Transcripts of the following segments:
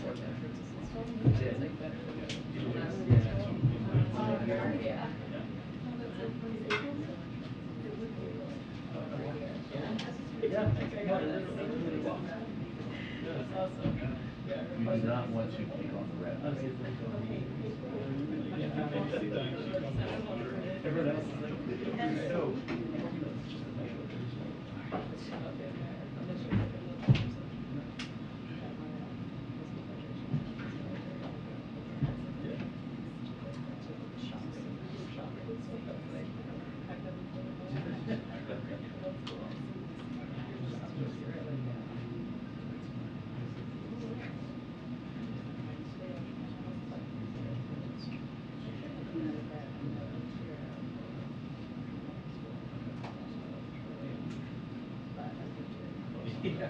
You do not want to click on the red. Everyone else is like, no. Yeah.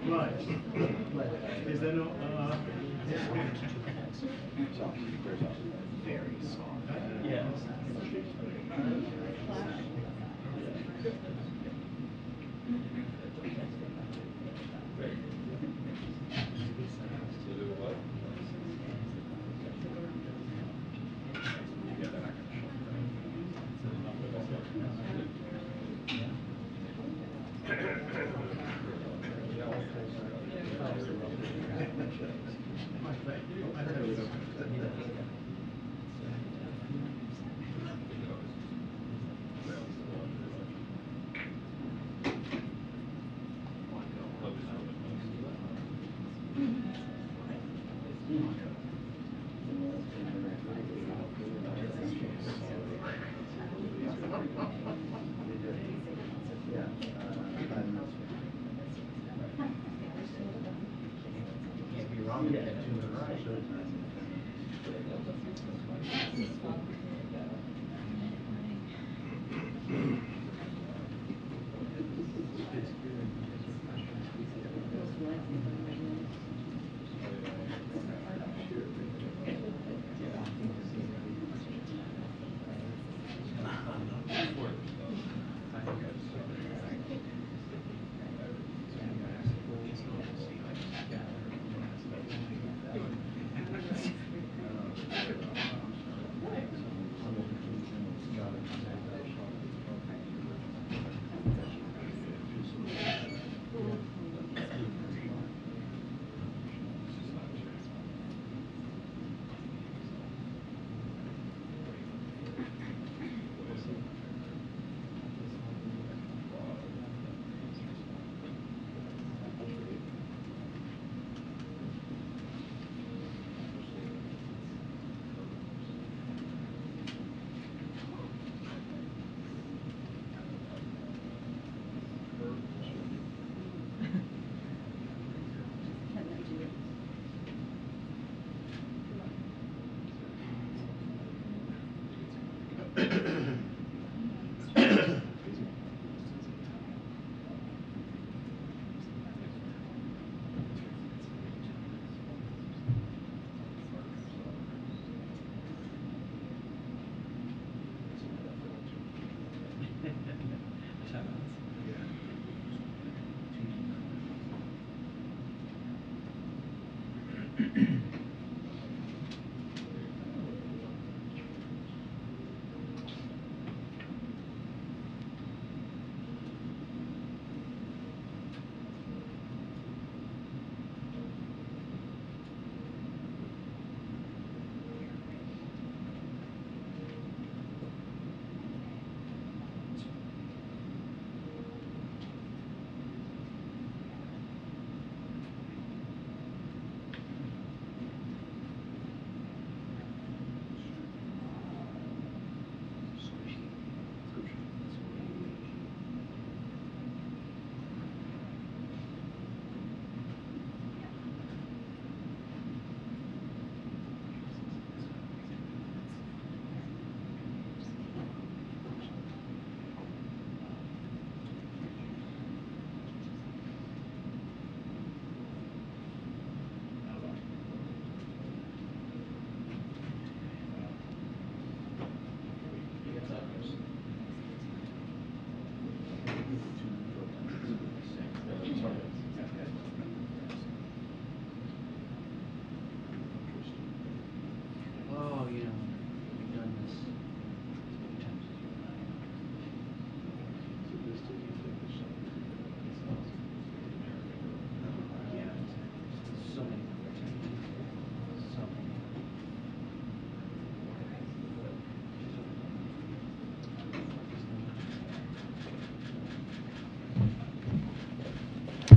Right. Is there no Very soft. Yeah.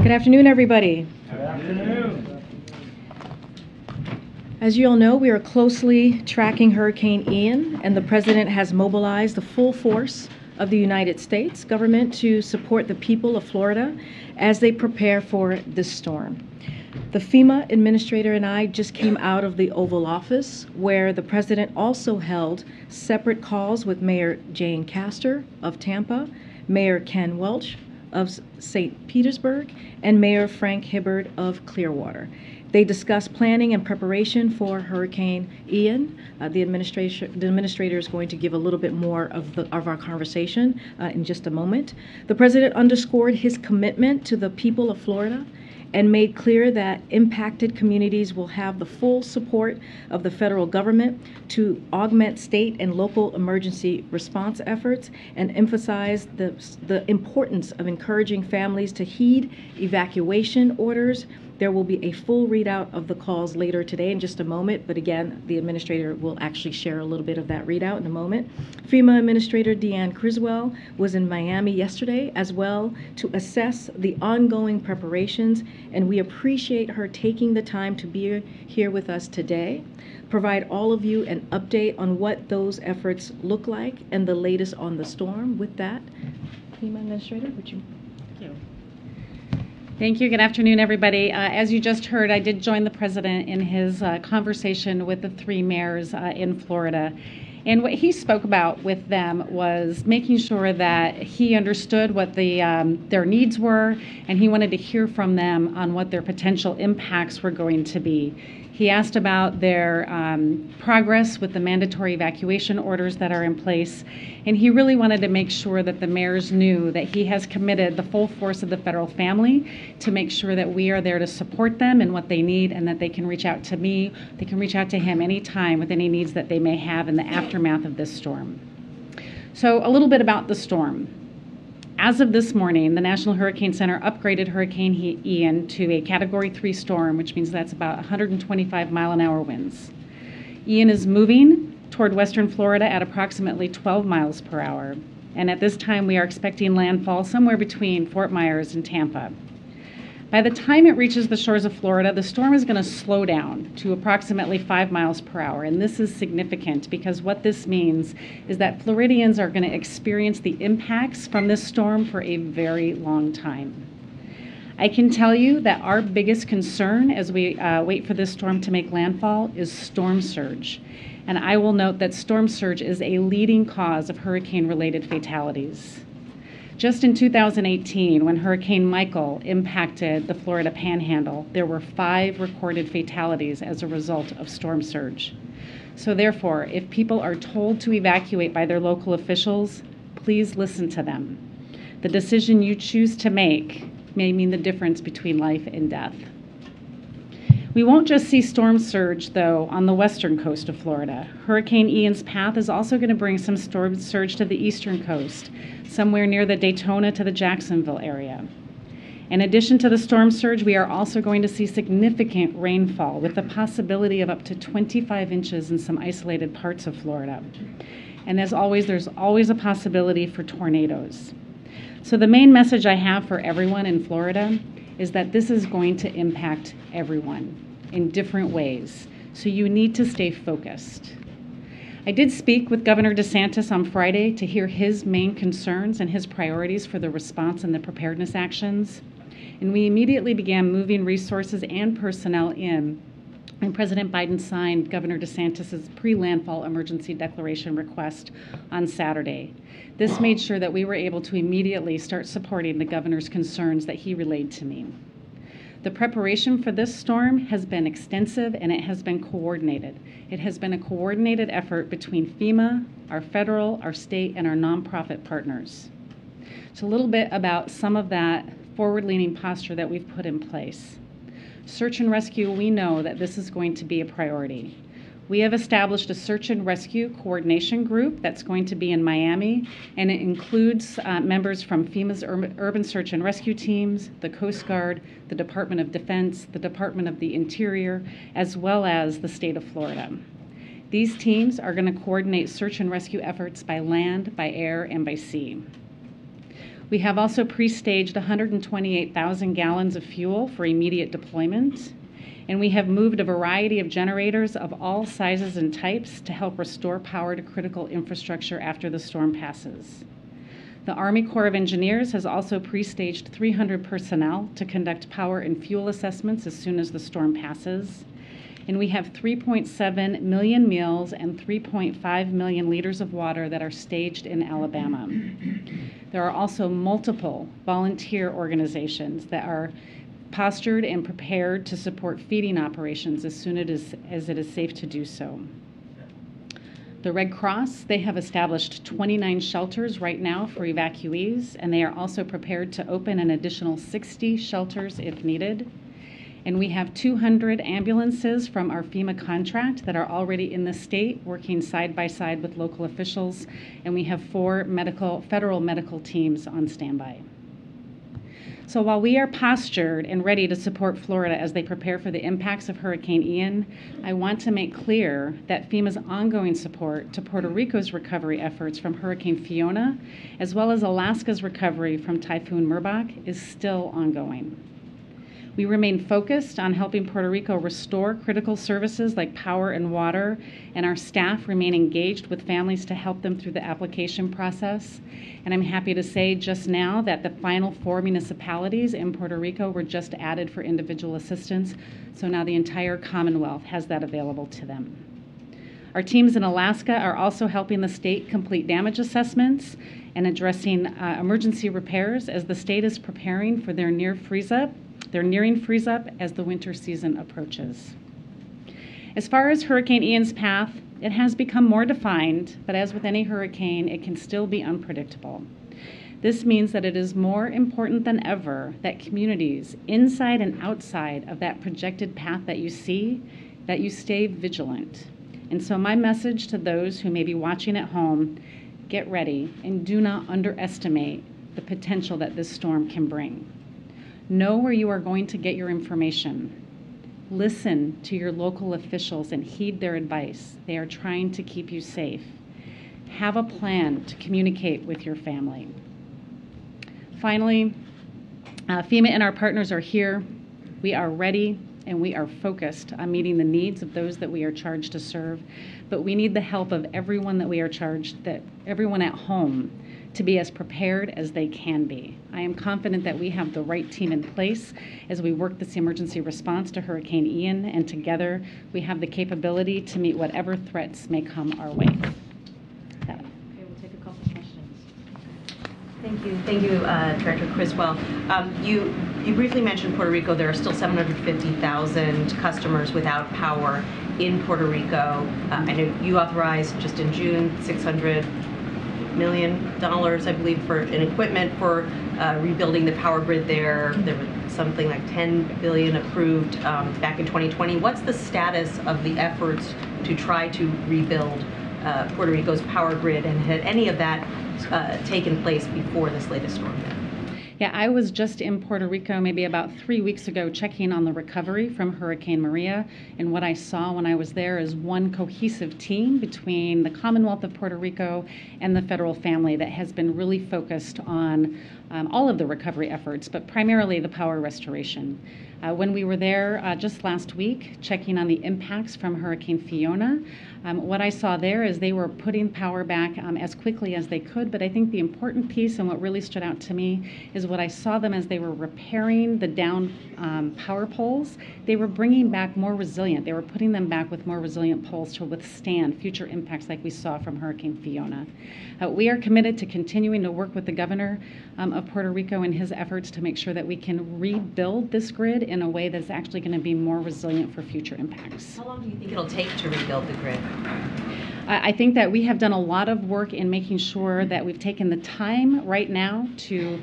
Good afternoon, everybody. Good afternoon. As you all know, we are closely tracking Hurricane Ian, and the President has mobilized the full force of the United States government to support the people of Florida as they prepare for this storm. The FEMA administrator and I just came out of the Oval Office, where the President also held separate calls with Mayor Jane Castor of Tampa, Mayor Ken Welch of St. Petersburg, and Mayor Frank Hibbard of Clearwater. They discussed planning and preparation for Hurricane Ian. The administrator is going to give a little bit more of our conversation in just a moment. The President underscored his commitment to the people of Florida and made clear that impacted communities will have the full support of the federal government to augment state and local emergency response efforts, and emphasized the importance of encouraging families to heed evacuation orders. There will be a full readout of the calls later today in just a moment, but again, the administrator will actually share a little bit of that readout in a moment. FEMA Administrator Deanne Criswell was in Miami yesterday as well to assess the ongoing preparations, and we appreciate her taking the time to be here with us today, provide all of you an update on what those efforts look like and the latest on the storm. With that, FEMA Administrator, would you? Thank you. Thank you. Good afternoon, everybody. As you just heard, I did join the President in his conversation with the three mayors in Florida. And what he spoke about with them was making sure that he understood what their needs were, and he wanted to hear from them on what their potential impacts were going to be. He asked about their progress with the mandatory evacuation orders that are in place, and he really wanted to make sure that the mayors knew that he has committed the full force of the federal family to make sure that we are there to support them in what they need, and that they can reach out to me, they can reach out to him anytime with any needs that they may have in the aftermath of this storm. So a little bit about the storm. As of this morning, the National Hurricane Center upgraded Hurricane Ian to a Category 3 storm, which means that's about 125 mile-an-hour winds. Ian is moving toward western Florida at approximately 12 miles per hour, and at this time we are expecting landfall somewhere between Fort Myers and Tampa. By the time it reaches the shores of Florida, the storm is going to slow down to approximately 5 miles per hour, and this is significant because what this means is that Floridians are going to experience the impacts from this storm for a very long time. I can tell you that our biggest concern as we wait for this storm to make landfall is storm surge, and I will note that storm surge is a leading cause of hurricane-related fatalities. Just in 2018, when Hurricane Michael impacted the Florida Panhandle, there were 5 recorded fatalities as a result of storm surge. So therefore, if people are told to evacuate by their local officials, please listen to them. The decision you choose to make may mean the difference between life and death. We won't just see storm surge, though, on the western coast of Florida. Hurricane Ian's path is also going to bring some storm surge to the eastern coast, somewhere near the Daytona to the Jacksonville area. In addition to the storm surge, we are also going to see significant rainfall with the possibility of up to 25 inches in some isolated parts of Florida. And as always, there's always a possibility for tornadoes. So the main message I have for everyone in Florida is that this is going to impact everyone in different ways. So you need to stay focused. I did speak with Governor DeSantis on Friday to hear his main concerns and his priorities for the response and the preparedness actions. And we immediately began moving resources and personnel in. And President Biden signed Governor DeSantis' pre-landfall emergency declaration request on Saturday. This made sure that we were able to immediately start supporting the governor's concerns that he relayed to me. The preparation for this storm has been extensive and it has been coordinated. It has been a coordinated effort between FEMA, our federal, our state, and our nonprofit partners. So a little bit about some of that forward-leaning posture that we've put in place. Search and rescue, we know that this is going to be a priority. We have established a search and rescue coordination group that's going to be in Miami, and it includes members from FEMA's urban search and rescue teams, the Coast Guard, the Department of Defense, the Department of the Interior, as well as the state of Florida. These teams are going to coordinate search and rescue efforts by land, by air, and by sea. We have also pre-staged 128,000 gallons of fuel for immediate deployment, and we have moved a variety of generators of all sizes and types to help restore power to critical infrastructure after the storm passes. The Army Corps of Engineers has also pre-staged 300 personnel to conduct power and fuel assessments as soon as the storm passes. And we have 3.7 million meals and 3.5 million liters of water that are staged in Alabama. There are also multiple volunteer organizations that are postured and prepared to support feeding operations as soon as it is safe to do so. The Red Cross, they have established 29 shelters right now for evacuees, and they are also prepared to open an additional 60 shelters if needed. And we have 200 ambulances from our FEMA contract that are already in the state working side by side with local officials, and we have 4 federal medical teams on standby. So while we are postured and ready to support Florida as they prepare for the impacts of Hurricane Ian, I want to make clear that FEMA's ongoing support to Puerto Rico's recovery efforts from Hurricane Fiona, as well as Alaska's recovery from Typhoon Merbok, is still ongoing. We remain focused on helping Puerto Rico restore critical services like power and water, and our staff remain engaged with families to help them through the application process. And I'm happy to say just now that the final 4 municipalities in Puerto Rico were just added for individual assistance, so now the entire Commonwealth has that available to them. Our teams in Alaska are also helping the state complete damage assessments and addressing emergency repairs as the state is preparing for their nearing freeze-up as the winter season approaches. As far as Hurricane Ian's path, it has become more defined, but as with any hurricane, it can still be unpredictable. This means that it is more important than ever that communities inside and outside of that projected path that you see, that you stay vigilant. And so my message to those who may be watching at home, get ready and do not underestimate the potential that this storm can bring. Know where you are going to get your information. Listen to your local officials and heed their advice. They are trying to keep you safe. Have a plan to communicate with your family. Finally, FEMA and our partners are here. We are ready and we are focused on meeting the needs of those that we are charged to serve. But we need the help of everyone that we are charged, that everyone at home, to be as prepared as they can be. I am confident that we have the right team in place as we work this emergency response to Hurricane Ian, and together we have the capability to meet whatever threats may come our way. Okay, we'll take a couple questions. Thank you, Director Criswell. You briefly mentioned Puerto Rico. There are still 750,000 customers without power in Puerto Rico. I know you authorized just in June $600 million, I believe, for an equipment for rebuilding the power grid there. There was something like $10 billion approved back in 2020. What's the status of the efforts to try to rebuild Puerto Rico's power grid, and had any of that taken place before this latest storm hit? Yeah, I was just in Puerto Rico maybe about 3 weeks ago checking on the recovery from Hurricane Maria, and what I saw when I was there is one cohesive team between the Commonwealth of Puerto Rico and the federal family that has been really focused on all of the recovery efforts, but primarily the power restoration. When we were there just last week checking on the impacts from Hurricane Fiona, what I saw there is they were putting power back as quickly as they could, but I think the important piece and what really stood out to me is what I saw them as they were repairing the down power poles. They were bringing back more resilient. They were putting them back with more resilient poles to withstand future impacts like we saw from Hurricane Fiona. We are committed to continuing to work with the governor of Puerto Rico in his efforts to make sure that we can rebuild this grid in a way that's actually going to be more resilient for future impacts. How long do you think it'll take to rebuild the grid? I think that we have done a lot of work in making sure that we've taken the time right now to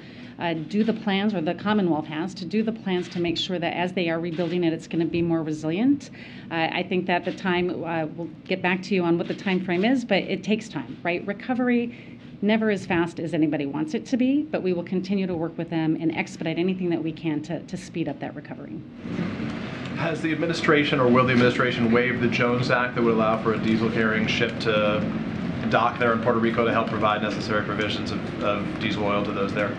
do the plans, or the Commonwealth has, to do the plans to make sure that as they are rebuilding it, it's going to be more resilient. I think that the time, we'll get back to you on what the time frame is, but it takes time, right? Recovery never as fast as anybody wants it to be, but we will continue to work with them and expedite anything that we can to speed up that recovery. Has the administration, or will the administration, waive the Jones Act that would allow for a diesel carrying ship to dock there in Puerto Rico to help provide necessary provisions of diesel oil to those there?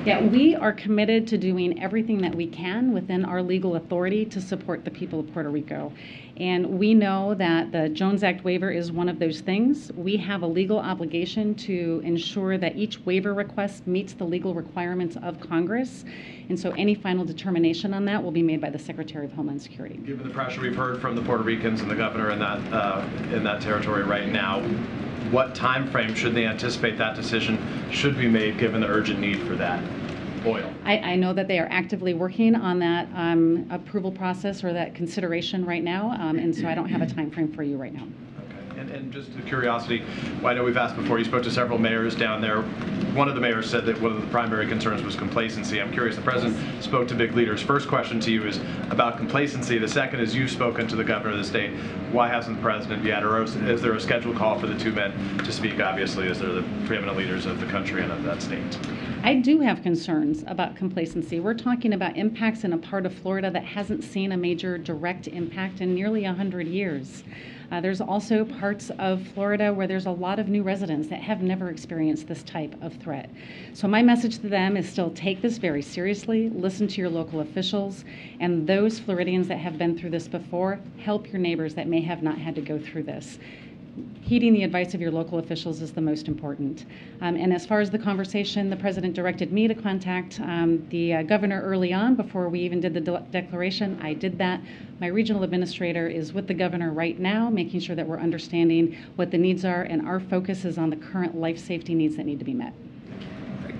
Yeah, we are committed to doing everything that we can within our legal authority to support the people of Puerto Rico. And we know that the Jones Act waiver is one of those things. We have a legal obligation to ensure that each waiver request meets the legal requirements of Congress. And so any final determination on that will be made by the Secretary of Homeland Security. Given the pressure we've heard from the Puerto Ricans and the governor in that territory right now, what time frame should they anticipate that decision should be made given the urgent need for that oil? I know that they are actively working on that approval process or that consideration right now, and so I don't have a time frame for you right now. Okay. And just a curiosity, well, I know we've asked before, you spoke to several mayors down there. One of the mayors said that one of the primary concerns was complacency. I'm curious, the president spoke to big leaders. First question to you is about complacency. The second is you've spoken to the governor of the state. Why hasn't the president yet, or is there a scheduled call for the two men to speak, obviously, as they're the preeminent leaders of the country and of that state? I do have concerns about complacency. We're talking about impacts in a part of Florida that hasn't seen a major direct impact in nearly 100 years. There's also parts of Florida where there's a lot of new residents that have never experienced this type of threat. So my message to them is still take this very seriously, listen to your local officials, and those Floridians that have been through this before, help your neighbors that may have not had to go through this. Heeding the advice of your local officials is the most important. And as far as the conversation, the president directed me to contact the governor early on before we even did the declaration. I did that. My regional administrator is with the governor right now, making sure that we're understanding what the needs are, and our focus is on the current life safety needs that need to be met.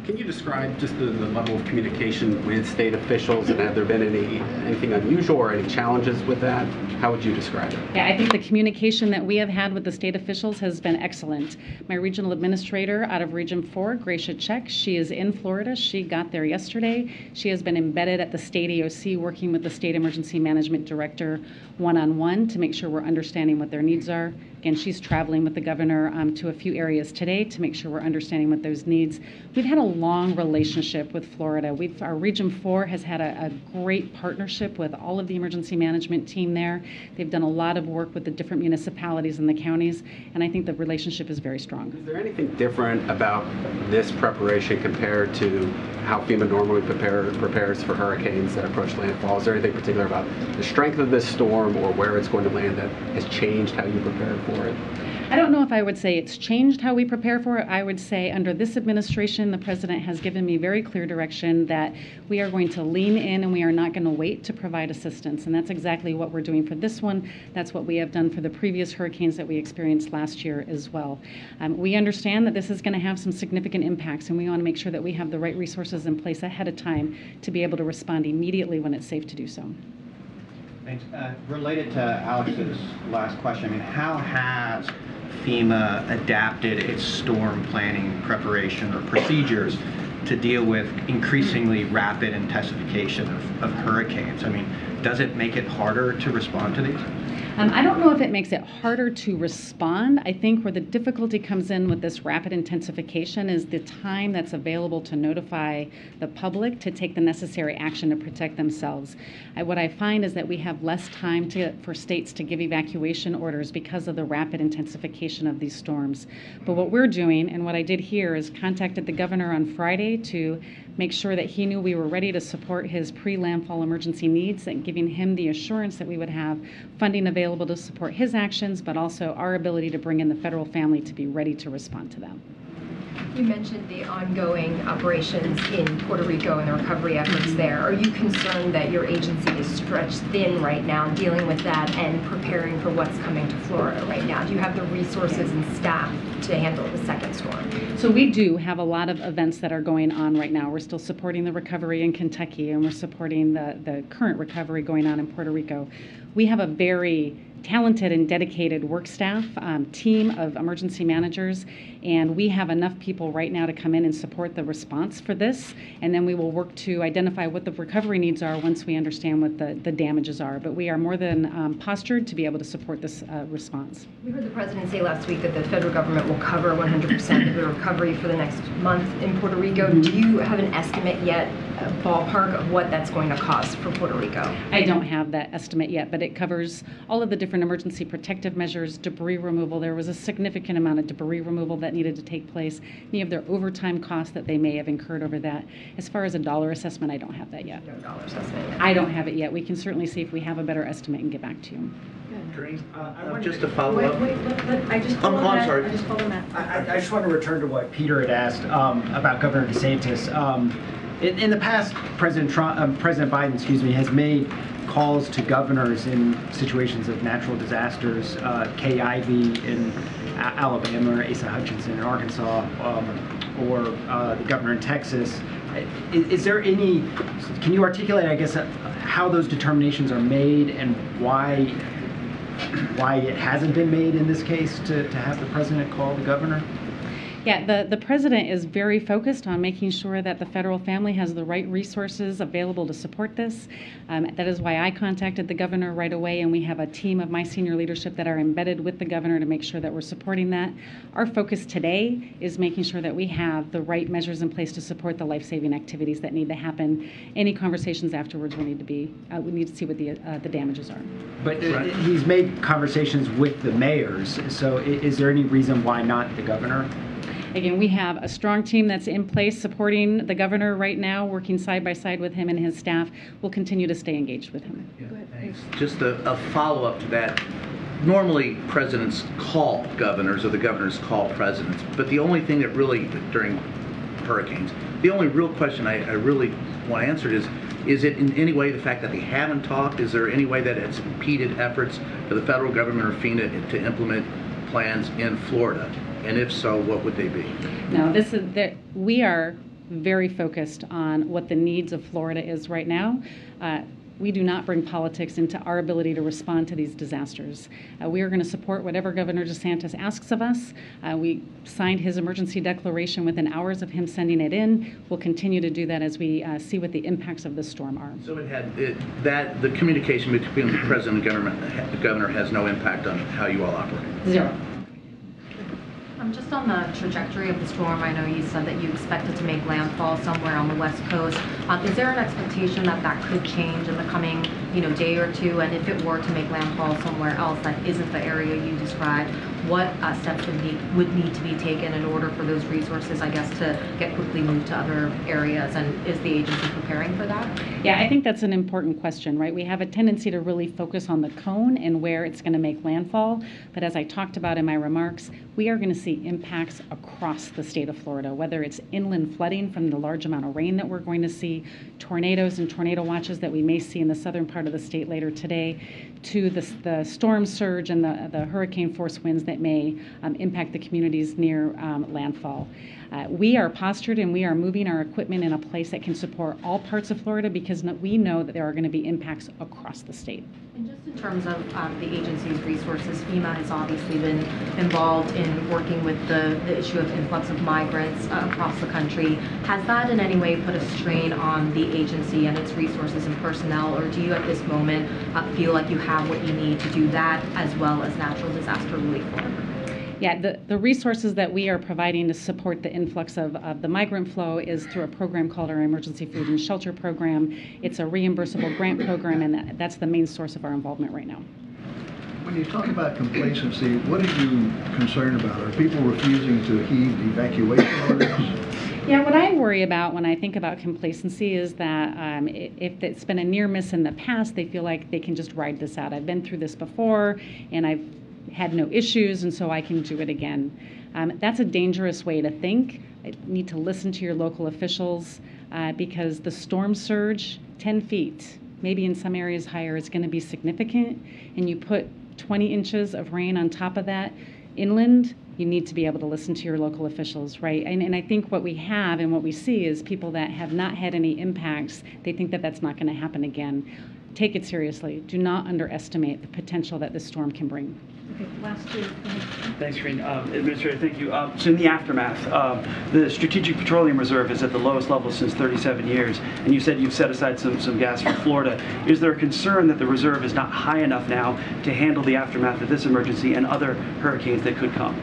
Can you describe just the level of communication with state officials, and have there been anything unusual or any challenges with that? How would you describe it? Yeah, I think the communication that we have had with the state officials has been excellent. My regional administrator out of Region 4, Gracia Check, she is in Florida. She got there yesterday. She has been embedded at the state EOC working with the state emergency management director one-on-one to make sure we're understanding what their needs are. Again, she's traveling with the governor to a few areas today to make sure we're understanding what those needs. We've had a long relationship with Florida. Our Region 4 has had a great partnership with all of the emergency management team there. They've done a lot of work with the different municipalities and the counties, and I think the relationship is very strong. Is there anything different about this preparation compared to how FEMA normally prepares for hurricanes that approach landfall? Is there anything particular about the strength of this storm or where it's going to land that has changed how you prepare for it? I don't know if I would say it's changed how we prepare for it. I would say under this administration, the president has given me very clear direction that we are going to lean in and we are not going to wait to provide assistance. And that's exactly what we're doing for this one. That's what we have done for the previous hurricanes that we experienced last year as well. We understand that this is going to have some significant impacts, and we want to make sure that we have the right resources in place ahead of time to be able to respond immediately when it's safe to do so. Thanks. Related to Alex's last question, I mean, how has FEMA adapted its storm planning preparation or procedures to deal with increasingly rapid intensification of hurricanes? I mean, does it make it harder to respond to these? I don't know if it makes it harder to respond. I think where the difficulty comes in with this rapid intensification is the time that's available to notify the public to take the necessary action to protect themselves. What I find is that we have less time for states to give evacuation orders because of the rapid intensification of these storms. But what we're doing, and what I did here, is contacted the governor on Friday to make sure that he knew we were ready to support his pre-landfall emergency needs, and giving him the assurance that we would have funding available to support his actions, but also our ability to bring in the federal family to be ready to respond to them. You mentioned the ongoing operations in Puerto Rico and the recovery efforts there. Are you concerned that your agency is stretched thin right now dealing with that and preparing for what's coming to Florida right now? Do you have the resources and staff to handle the second storm? So we do have a lot of events that are going on right now. We're still supporting the recovery in Kentucky, and we're supporting the current recovery going on in Puerto Rico. We have a very talented and dedicated work staff, team of emergency managers, and we have enough people right now to come in and support the response for this, and then we will work to identify what the recovery needs are once we understand what the damages are. But we are more than postured to be able to support this response. We heard the president say last week that the federal government will cover 100% of the recovery for the next month in Puerto Rico. Do you have an estimate yet ballpark of what that's going to cost for Puerto Rico? I don't have that estimate yet, but it covers all of the different emergency protective measures, debris removal. There was a significant amount of debris removal that needed to take place. Any of their overtime costs that they may have incurred over that. As far as a dollar assessment, I don't have that yet. No dollar assessment yet. I don't have it yet. We can certainly see if we have a better estimate and get back to you. Karine, just to follow up. I just I'm sorry. I just told him that. I just want to return to what Peter had asked about Governor DeSantis. In the past, President Biden, has made calls to governors in situations of natural disasters. Kay Ivey in Alabama, or Asa Hutchinson in Arkansas, or the governor in Texas. Is there any? Can you articulate, I guess, how those determinations are made and why it hasn't been made in this case to have the president call the governor? Yeah, the president is very focused on making sure that the federal family has the right resources available to support this. That is why I contacted the governor right away, and we have a team of my senior leadership that are embedded with the governor to make sure that we're supporting that. Our focus today is making sure that we have the right measures in place to support the life-saving activities that need to happen. Any conversations afterwards will need to be, we need to see what the damages are. But he's made conversations with the mayors, so is there any reason why not the governor? Again, we have a strong team that's in place supporting the governor right now, working side by side with him and his staff. We'll continue to stay engaged with him. Go ahead, thanks. Just a follow-up to that. Normally, presidents call governors or the governors call presidents, but the only thing that really, during hurricanes, the only real question I really want answered is it in any way the fact that they haven't talked? Is there any way that it's impeded efforts for the federal government or FEMA to implement plans in Florida? And if so, what would they be? No, we are very focused on what the needs of Florida is right now. We do not bring politics into our ability to respond to these disasters. We are going to support whatever Governor DeSantis asks of us. We signed his emergency declaration within hours of him sending it in. We'll continue to do that as we see what the impacts of the storm are. So the communication between the president and the governor has no impact on how you all operate? Zero. Just on the trajectory of the storm, I know you said that you expect it to make landfall somewhere on the West Coast. Is there an expectation that that could change in the coming, day or two? And if it were to make landfall somewhere else that isn't the area you described, what steps would need to be taken in order for those resources, I guess, to get quickly moved to other areas? And is the agency preparing for that? Yeah, I think that's an important question, right? We have a tendency to really focus on the cone and where it's going to make landfall. But as I talked about in my remarks, we are going to see impacts across the state of Florida, whether it's inland flooding from the large amount of rain that we're going to see, tornadoes and tornado watches that we may see in the southern part of the state later today, to the storm surge and the hurricane force winds that may impact the communities near landfall. We are postured and we are moving our equipment in a place that can support all parts of Florida because we know that there are going to be impacts across the state. And just in terms of the agency's resources, FEMA has obviously been involved in working with the issue of influx of migrants across the country. Has that in any way put a strain on the agency and its resources and personnel, or do you at this moment feel like you have what you need to do that as well as natural disaster relief work? Yeah, the resources that we are providing to support the influx of the migrant flow is through a program called our Emergency Food and Shelter Program. It's a reimbursable grant program, and that's the main source of our involvement right now. When you talk about complacency, what are you concerned about? Are people refusing to heed evacuation orders? Yeah, what I worry about when I think about complacency is that if it's been a near miss in the past, they feel like they can just ride this out. I've been through this before, and I've had no issues, and so I can do it again. That's a dangerous way to think. You need to listen to your local officials because the storm surge, 10 feet, maybe in some areas higher, is going to be significant, and you put 20 inches of rain on top of that inland, you need to be able to listen to your local officials, right? And I think what we have and what we see is people that have not had any impacts, they think that that's not going to happen again. Take it seriously. Do not underestimate the potential that this storm can bring. Okay, last two. Thanks, Karine. Administrator, thank you. So in the aftermath, the Strategic Petroleum Reserve is at the lowest level since 37 years, and you said you've set aside some gas for Florida. Is there a concern that the reserve is not high enough now to handle the aftermath of this emergency and other hurricanes that could come?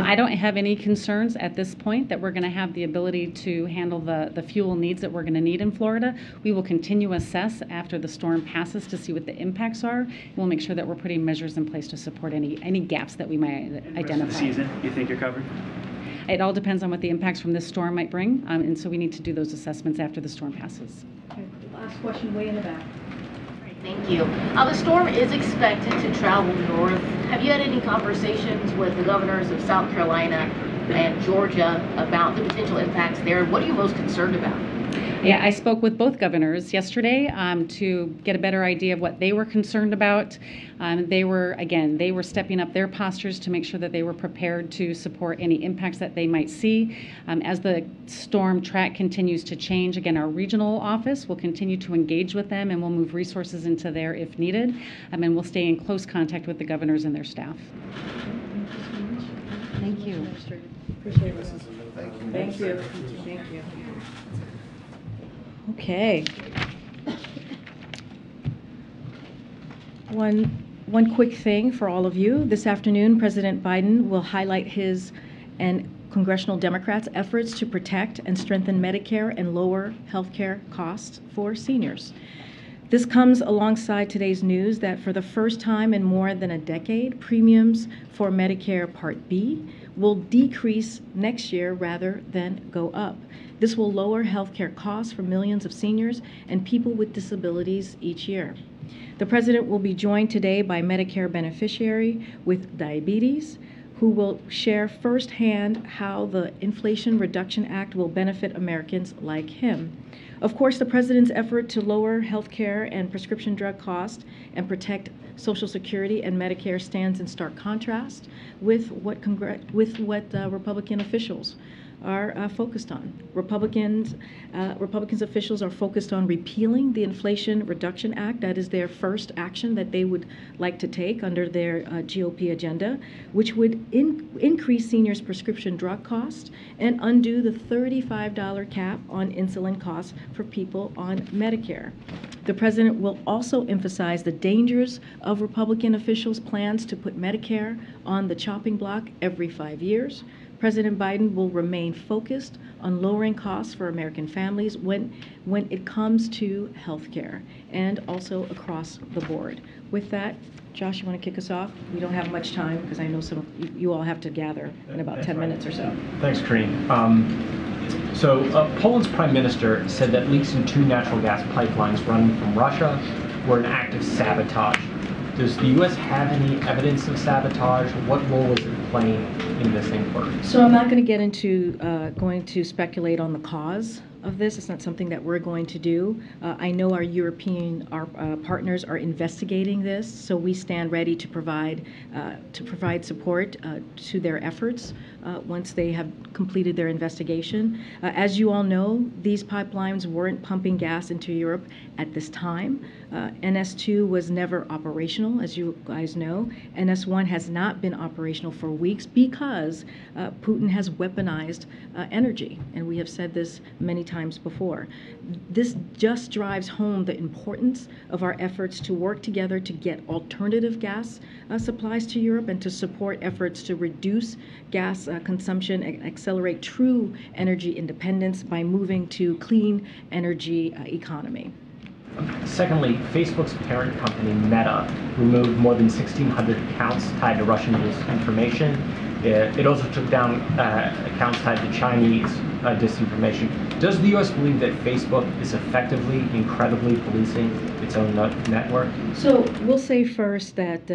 I don't have any concerns at this point that we're going to have the ability to handle the fuel needs that we're going to need in Florida. We will continue to assess after the storm passes to see what the impacts are. We'll make sure that we're putting measures in place to support any gaps that we might identify. The season, you think you're covered? It all depends on what the impacts from this storm might bring, and so we need to do those assessments after the storm passes. Okay, last question, way in the back. Thank you. The storm is expected to travel north. Have you had any conversations with the governors of South Carolina and Georgia about the potential impacts there? What are you most concerned about? Yeah, I spoke with both governors yesterday to get a better idea of what they were concerned about. They were stepping up their postures to make sure that they were prepared to support any impacts that they might see. As the storm track continues to change, again, our regional office will continue to engage with them, and we'll move resources into there if needed. And we'll stay in close contact with the governors and their staff. Thank you. Appreciate it. Thank you. Thank you. Okay. One quick thing for all of you. This afternoon, President Biden will highlight his and congressional Democrats' efforts to protect and strengthen Medicare and lower health care costs for seniors. This comes alongside today's news that for the first time in more than a decade, premiums for Medicare Part B will decrease next year rather than go up. This will lower healthcare costs for millions of seniors and people with disabilities each year. The President will be joined today by Medicare beneficiary with diabetes, who will share firsthand how the Inflation Reduction Act will benefit Americans like him. Of course, the President's effort to lower healthcare and prescription drug costs and protect Social Security and Medicare stands in stark contrast with what Republican officials are focused on. Republicans officials are focused on repealing the Inflation Reduction Act. That is their first action that they would like to take under their GOP agenda, which would increase seniors' prescription drug costs and undo the $35 cap on insulin costs for people on Medicare. The President will also emphasize the dangers of Republican officials' plans to put Medicare on the chopping block every 5 years. President Biden will remain focused on lowering costs for American families when it comes to health care and also across the board. With that, Josh, you want to kick us off? We don't have much time because I know some of you all have to gather in about 10 minutes or so. Thanks, Karine. Poland's prime minister said that leaks in 2 natural gas pipelines running from Russia were an act of sabotage. Does the U.S. have any evidence of sabotage? What role is it playing in this inquiry? So I'm not going to get into going to speculate on the cause of this. It's not something that we're going to do. I know our European partners are investigating this, so we stand ready to provide support to their efforts once they have completed their investigation. As you all know, these pipelines weren't pumping gas into Europe at this time. NS2 was never operational, as you guys know. NS1 has not been operational for weeks because Putin has weaponized energy, and we have said this many times before. This just drives home the importance of our efforts to work together to get alternative gas supplies to Europe and to support efforts to reduce gas consumption and accelerate true energy independence by moving to clean energy economy. Secondly, Facebook's parent company, Meta, removed more than 1,600 accounts tied to Russian disinformation. It also took down accounts tied to Chinese disinformation. Does the U.S. believe that Facebook is effectively, incredibly policing its own network? So we'll say first that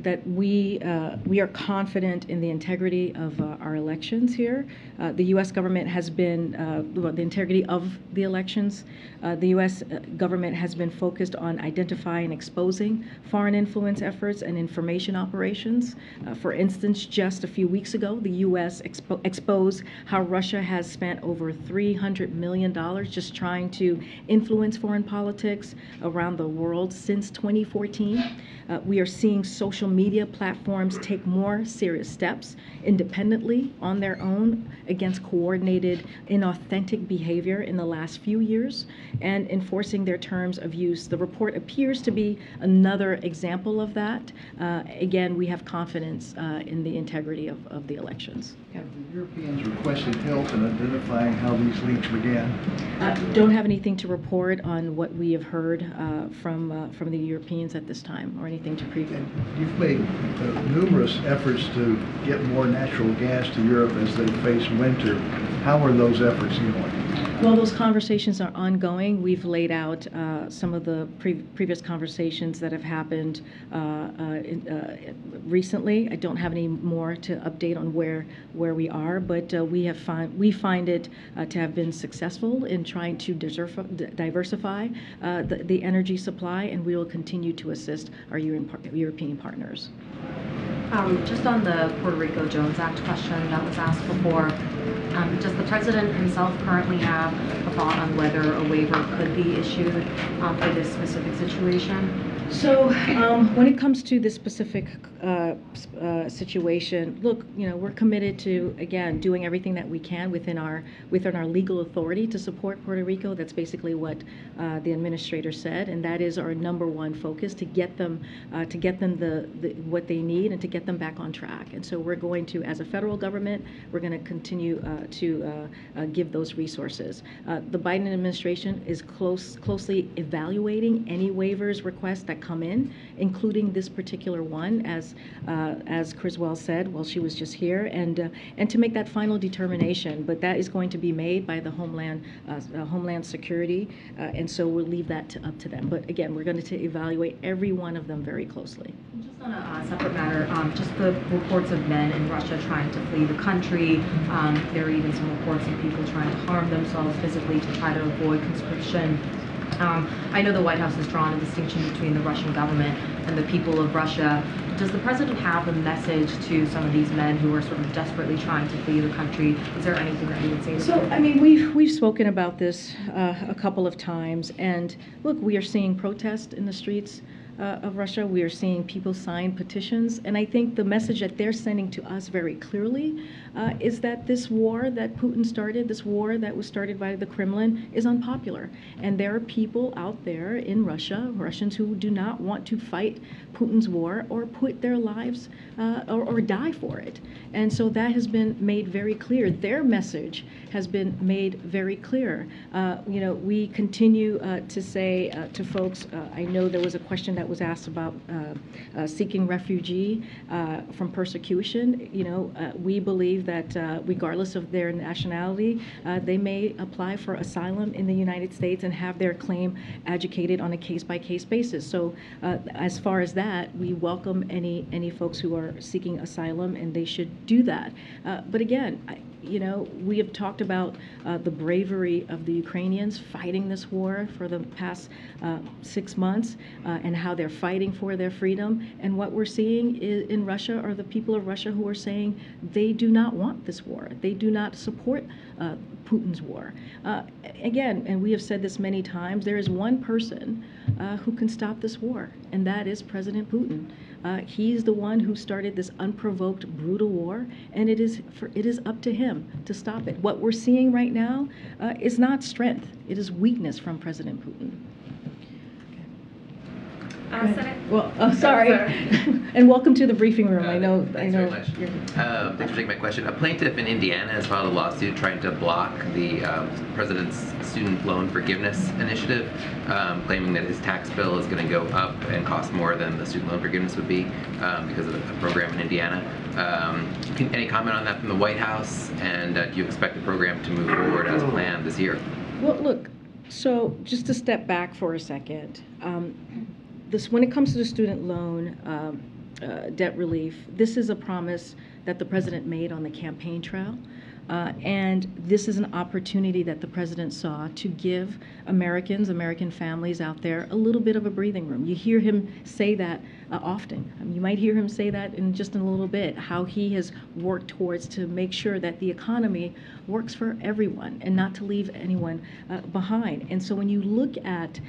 that we are confident in the integrity of our elections here. The U.S. government has been the integrity of the elections. The U.S. government has been focused on identifying and exposing foreign influence efforts and information operations. For instance, just a few weeks ago, the U.S. exposed how Russia has spent over $300 million just trying to influence foreign politics around the world since 2014. We are seeing seeing social media platforms take more serious steps independently on their own against coordinated, inauthentic behavior in the last few years and enforcing their terms of use. The report appears to be another example of that. Again, we have confidence in the integrity of the elections. Have the Europeans requested help in identifying how these leaks began? Don't have anything to report on what we have heard from the Europeans at this time, or anything to preview. You've made numerous efforts to get more natural gas to Europe as they face winter. How are those efforts going? Well, those conversations are ongoing. We've laid out some of the previous conversations that have happened recently. I don't have any more to update on where we are, but we find it to have been successful in trying to diversify the energy supply, and we will continue to assist our European partners. Just on the Puerto Rico Jones Act question that was asked before, does the president himself currently have a thought on whether a waiver could be issued for this specific situation? So when it comes to this specific situation, look, we're committed to, again, doing everything that we can within our legal authority to support Puerto Rico. That's basically what the administrator said, and that is our number one focus, to get them what they need and to get them back on track. And so we're going to, as a federal government, we're going to continue to give those resources. The Biden administration is closely evaluating any waivers requests that come in, including this particular one, as Criswell said while she was just here, and to make that final determination. But that is going to be made by the Homeland Security, and so we'll leave that up to them. But again, we're going to evaluate every one of them very closely. Just on a separate matter, just the reports of men in Russia trying to flee the country. There are even some reports of people trying to harm themselves physically to try to avoid conscription. I know the White House has drawn a distinction between the Russian government and the people of Russia. Does the president have a message to some of these men who are sort of desperately trying to flee the country? Is there anything that you would say to them? So, I mean, we've spoken about this a couple of times, and look, we are seeing protests in the streets of Russia. We are seeing people sign petitions, and I think the message that they're sending to us very clearly is that this war that Putin started, this war that was started by the Kremlin, is unpopular. And there are people out there in Russia, Russians, who do not want to fight Putin's war or put their lives or die for it. And so that has been made very clear. Their message has been made very clear. We continue to say to folks, I know there was a question that was asked about seeking refugee from persecution. We believe that regardless of their nationality, they may apply for asylum in the United States and have their claim adjudicated on a case-by-case basis. So as far as that, we welcome any folks who are seeking asylum, and they should do that. But again, we have talked about the bravery of the Ukrainians fighting this war for the past 6 months and how they're fighting for their freedom. And what we're seeing in Russia are the people of Russia who are saying they do not want this war. They do not support Putin's war. Again, and we have said this many times, there is one person who can stop this war, and that is President Putin. He's the one who started this unprovoked, brutal war, and it is up to him to stop it. What we're seeing right now is not strength; it is weakness from President Putin. Sorry. And welcome to the briefing room. Thanks very much. Thanks for taking my question. A plaintiff in Indiana has filed a lawsuit trying to block the president's student loan forgiveness initiative, claiming that his tax bill is going to go up and cost more than the student loan forgiveness would be because of a program in Indiana. Any comment on that from the White House? And do you expect the program to move forward as planned this year? Well, look, so just to step back for a second. When it comes to the student loan debt relief, this is a promise that the president made on the campaign trail. And this is an opportunity that the president saw to give American families out there a little bit of a breathing room. You hear him say that often. You might hear him say that in just in a little bit, how he has worked towards to make sure that the economy works for everyone and not to leave anyone behind. And so when you look at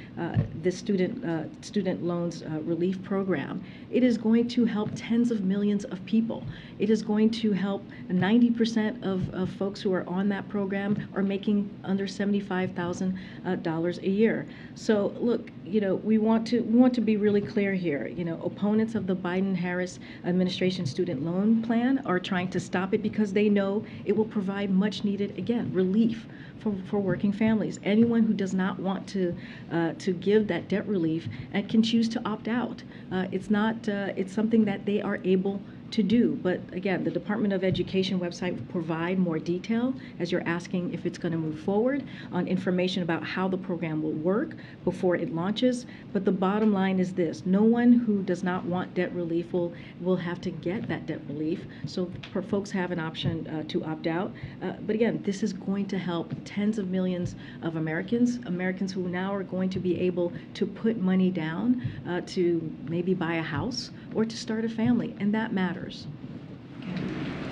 the student loans relief program, it is going to help tens of millions of people. It is going to help 90% of folks who are on that program are making under $75,000 a year. So look, we want to be really clear here. Opponents of the Biden-Harris administration student loan plan are trying to stop it because they know it will provide much needed, again, relief for working families. Anyone who does not want to give that debt relief and can choose to opt out. It's something that they are able to do. But again, the Department of Education website will provide more detail, as you're asking if it's going to move forward, on information about how the program will work before it launches. But the bottom line is this: no one who does not want debt relief will have to get that debt relief. So folks have an option to opt out. But again, this is going to help tens of millions of Americans who now are going to be able to put money down to maybe buy a house or to start a family, and that matters.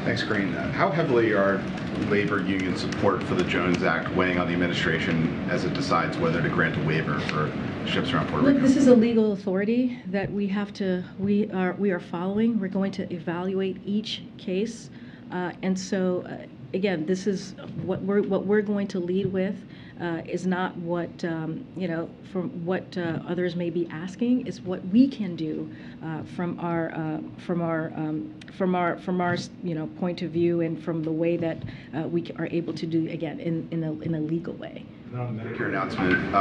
Thanks, Karine. How heavily are labor union support for the Jones Act weighing on the administration as it decides whether to grant a waiver for ships around Puerto Rico? Look, this is a legal authority that we are following. We're going to evaluate each case, and so again, this is what we're going to lead with. Is not what from what others may be asking. Is what we can do from our point of view, and from the way that we are able to do, again, in a legal way. On the Medicare announcement,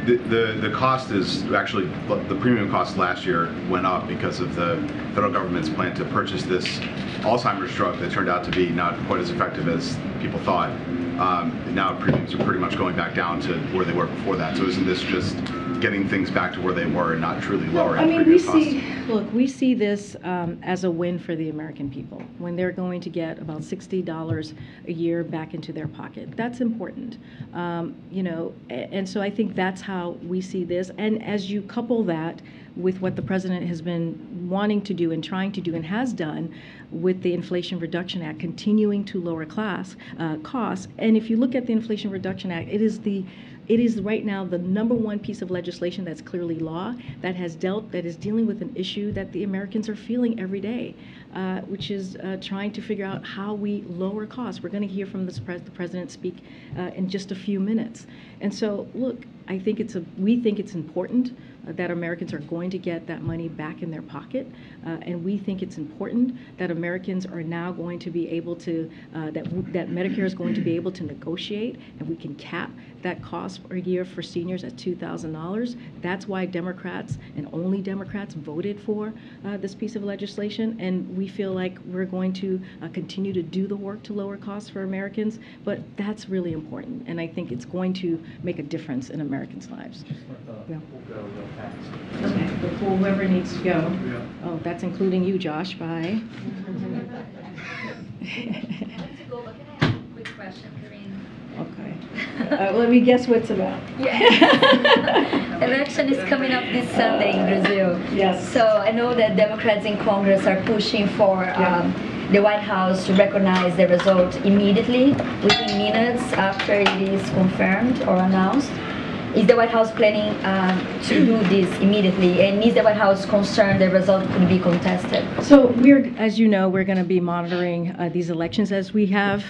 the cost is actually, the premium cost last year went up because of the federal government's plan to purchase this Alzheimer's drug that turned out to be not quite as effective as people thought. Now premiums are pretty much going back down to where they were before that. So isn't this just getting things back to where they were and not truly lowering premium costs? We see this as a win for the American people when they're going to get about $60 a year back into their pocket. That's important, and so I think that's how we see this. And as you couple that with what the president has been wanting to do and trying to do and has done with the Inflation Reduction Act, continuing to lower costs. And if you look at the Inflation Reduction Act, it is right now the #1 piece of legislation that's clearly law that is dealing with an issue that the Americans are feeling every day, which is trying to figure out how we lower costs. We're going to hear from the president speak in just a few minutes. And so, look, we think it's important that Americans are going to get that money back in their pocket, and we think it's important that Americans are now going to be able to, that Medicare is going to be able to negotiate, and we can cap that cost per year for seniors at $2,000. That's why Democrats, and only Democrats, voted for this piece of legislation, and we feel like we're going to continue to do the work to lower costs for Americans, but that's really important, and I think it's going to make a difference in Americans' lives. We'll go real fast. Okay, before whoever needs to go. Yeah. Oh, that's including you, Josh. Bye. Quick question, Karine. Okay. Let me guess what's about. Yeah. Election is coming up this Sunday in Brazil. Yes. So I know that Democrats in Congress are pushing for the White House to recognize the result immediately, within minutes after it is confirmed or announced. Is the White House planning to do this immediately? And is the White House concerned the result could be contested? So as you know, we're going to be monitoring these elections, as we have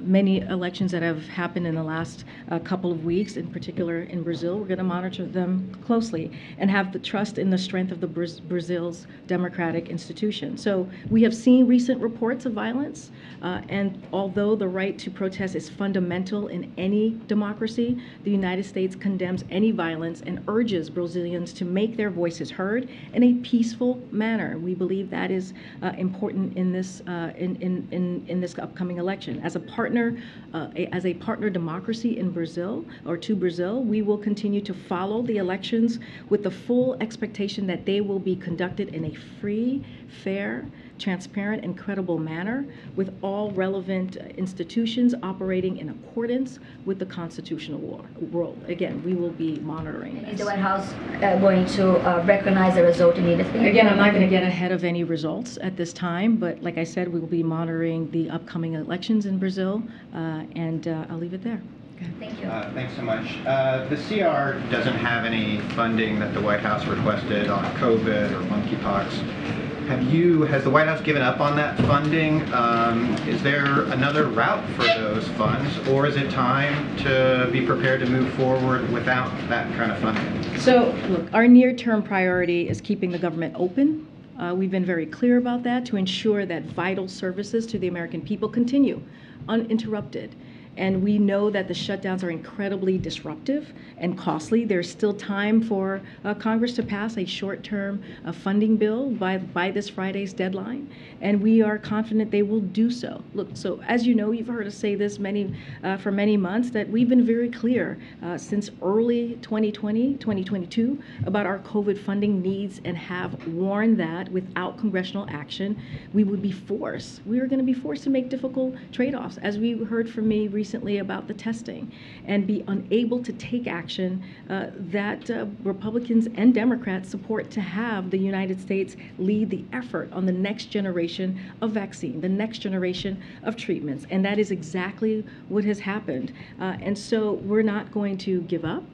many elections that have happened in the last couple of weeks, in particular in Brazil. We're going to monitor them closely and have the trust in the strength of the Brazil's democratic institution. So we have seen recent reports of violence, and although the right to protest is fundamental in any democracy, the United States condemns any violence and urges Brazilians to make their voices heard in a peaceful manner. We believe that is important in this in this upcoming election. As a partner democracy in Brazil, or to Brazil, we will continue to follow the elections with the full expectation that they will be conducted in a free, fair, transparent, and credible manner with all relevant institutions operating in accordance with the constitutional rule. Again, we will be monitoring this. Is the White House going to recognize the result immediately? Again, I'm not going to get ahead of any results at this time, but like I said, we will be monitoring the upcoming elections in Brazil, and I'll leave it there. Thank you. Thanks so much. The CR doesn't have any funding that the White House requested on COVID or monkeypox. Has the White House given up on that funding? Is there another route for those funds, or is it time to be prepared to move forward without that kind of funding? So, look, our near-term priority is keeping the government open. We've been very clear about that to ensure that vital services to the American people continue uninterrupted. And we know that the shutdowns are incredibly disruptive and costly. There's still time for Congress to pass a short-term funding bill by this Friday's deadline, and we are confident they will do so. Look, so as you know, you've heard us say this for many months, that we've been very clear since early 2020, 2022, about our COVID funding needs, and have warned that without congressional action, we were going to be forced to make difficult trade-offs, as we heard from me recently about the testing, and be unable to take action that Republicans and Democrats support to have the United States lead the effort on the next generation of vaccine, the next generation of treatments. And that is exactly what has happened. And so we're not going to give up.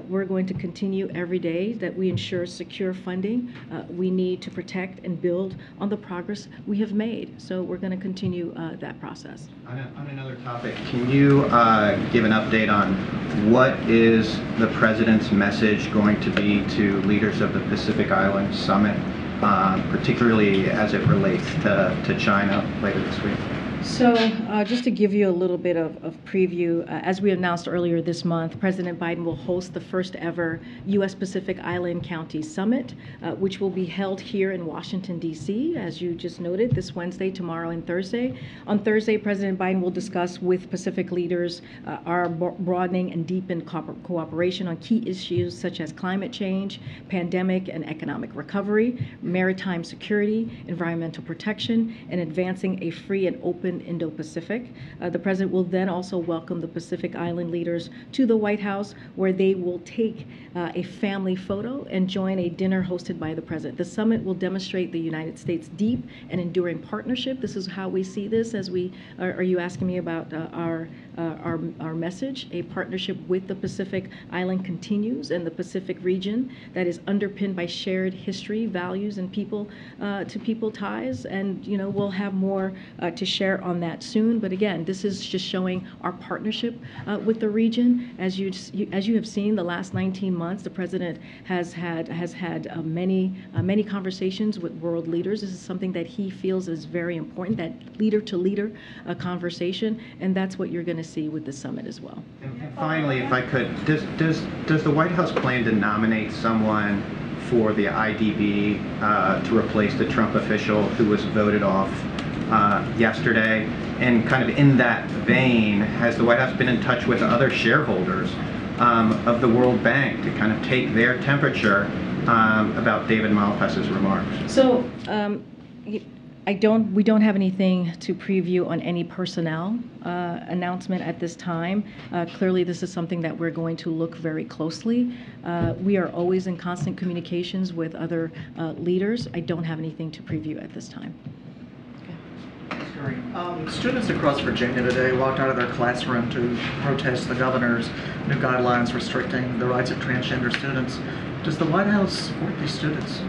We're going to continue every day that we ensure secure funding. We need to protect and build on the progress we have made. So we're going to continue that process. On another topic, can you give an update on what is the President's message going to be to leaders of the Pacific Island Summit, particularly as it relates to China later this week? So just to give you a little bit of preview, as we announced earlier this month, President Biden will host the first ever U.S. Pacific Island County Summit, which will be held here in Washington, D.C., as you just noted, this Wednesday, tomorrow, and Thursday. On Thursday, President Biden will discuss with Pacific leaders our broadening and deepened cooperation on key issues such as climate change, pandemic and economic recovery, maritime security, environmental protection, and advancing a free and open Indo-Pacific. The President will then also welcome the Pacific Island leaders to the White House, where they will take a family photo and join a dinner hosted by the President. The summit will demonstrate the United States' deep and enduring partnership. This is how we see this. As we are you asking me about our message? A partnership with the Pacific Island continues, and the Pacific region that is underpinned by shared history, values, and people-to-people ties. And we'll have more to share on that soon. But again, this is just showing our partnership with the region. As you have seen, the last 19 months, the President has had many conversations with world leaders. This is something that he feels is very important, that leader-to-leader conversation, and that's what you're going to see with the summit as well. And finally, if I could, does the White House plan to nominate someone for the IDB to replace the Trump official who was voted off yesterday? And kind of in that vein, has the White House been in touch with other shareholders of the World Bank to kind of take their temperature about David Malpass's remarks? So we don't have anything to preview on any personnel announcement at this time. Clearly, this is something that we're going to look very closely. We are always in constant communications with other leaders. I don't have anything to preview at this time. Students across Virginia today walked out of their classroom to protest the governor's new guidelines restricting the rights of transgender students. Does the White House support these students?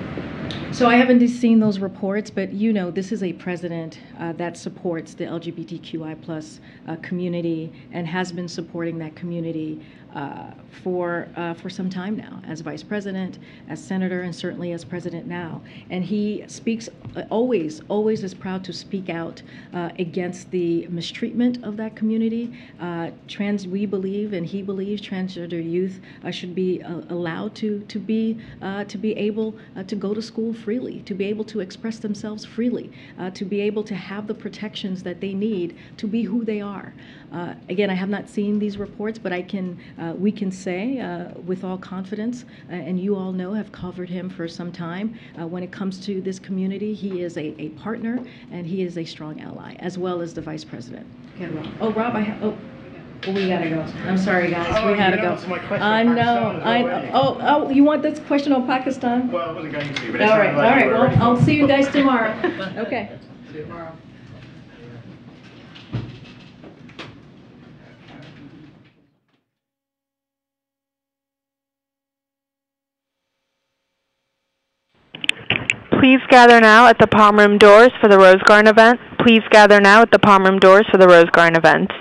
So I haven't seen those reports, but this is a president that supports the LGBTQI+ community and has been supporting that community for some time now, as vice president, as senator, and certainly as president now. And he speaks always is proud to speak out against the mistreatment of that community. We believe, and he believes, transgender youth should be allowed to be able to go to school freely, to be able to express themselves freely, to be able to have the protections that they need to be who they are. Again, I have not seen these reports, but I can we can say with all confidence, and you all know, have covered him for some time, when it comes to this community, he is a partner and he is a strong ally, as well as the Vice President. Okay, Rob. Oh, Rob, we gotta go. I'm sorry, guys. We gotta go. I know. Oh, you want this question on Pakistan? Well, I wasn't going to, but all right. Well, I'll see you guys tomorrow. Okay. See you tomorrow. Please gather now at the Palm Room doors for the Rose Garden event. Please gather now at the Palm Room doors for the Rose Garden event.